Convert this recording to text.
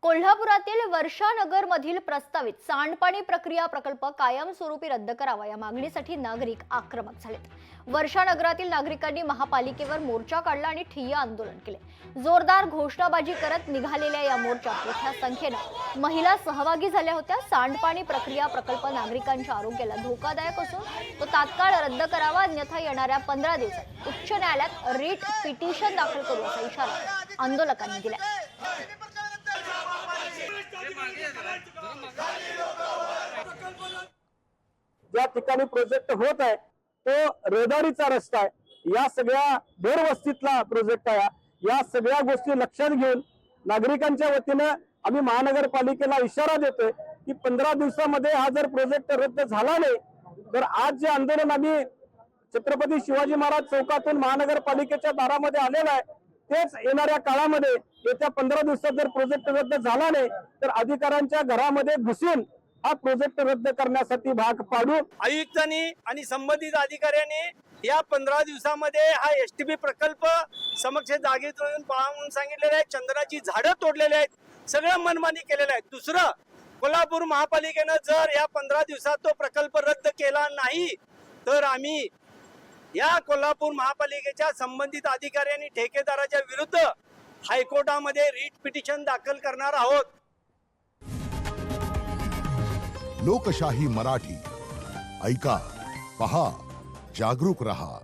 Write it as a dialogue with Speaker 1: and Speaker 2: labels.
Speaker 1: कोल्हापुरातील वर्षानगर मधील प्रस्तावित सांडपाणी प्रक्रिया प्रकल्प कायमस्वरूपी रद्द करावा या मागणीसाठी नागरिक आक्रमक झालेत। वर्षानगरातील नागरिकांनी महापालिकेवर मोर्चा काढला आणि ठिय्या आंदोलन केले। जोरदार घोषणाबाजी करत निघालेल्या या मोर्चात मोठ्या संख्येने महिला सहभागी झाल्या होत्या। सांडपाणी प्रक्रिया प्रकल्प नागरिकांच्या आरोग्याला धोकादायक असून तो तात्काळ रद्द करावा, अन्यथा येणाऱ्या 15 दिवसात उच्च न्यायालयात रिट पिटिशन दाखल करू असा इशारा आंदोलकांनी दिला।
Speaker 2: ज्या ठिकाणी प्रोजेक्ट होत आहे तो रहदारीचा रस्ता आहे। या सगळ्या भोरवस्तीतला प्रोजेक्ट आहे। या सगळ्या गोष्टी लक्षात घेऊन नागरिकांच्या वतीने आम्ही महानगरपालिकेला इशारा देतोय की 15 दिवसामध्ये हा जर प्रोजेक्ट रद्द झाला नाही तर आज जे आंदोलन आम्ही छत्रपती शिवाजी महाराज चौकातून महानगरपालिकेच्या दारामध्ये आलेलं आहे तेच येणाऱ्या काळामध्ये येत्या 15 दिवसात जर प्रोजेक्ट रद्द झाला नाही तर अधिकाऱ्यांच्या घरामध्ये घुसून हा प्रोजेक्ट रद्द करण्यासाठी भाग पाडू।
Speaker 3: आयुक्तांनी आणि संबंधित अधिकाऱ्यांनी या 15 दिवसामध्ये हा एसटीपी प्रकल्प समक्ष जागेत येऊन पहा म्हणून सांगितलेले आहे। चंदनाची झाडं तोडलेली आहेत, सगळं मनमानी केलेलं आहे। दुसरं, कोल्हापूर महापालिकेनं जर या 15 दिवसात तो प्रकल्प रद्द केला नाही तर आम्ही या कोल्हापूर महापालिकेच्या संबंधित अधिकारी आणि ठेकेदाराच्या विरुद्ध हायकोर्टामध्ये रिट पिटिशन दाखल करणार आहोत।
Speaker 4: लोकशाही मराठी ऐका, पहा, जागरूक रहा।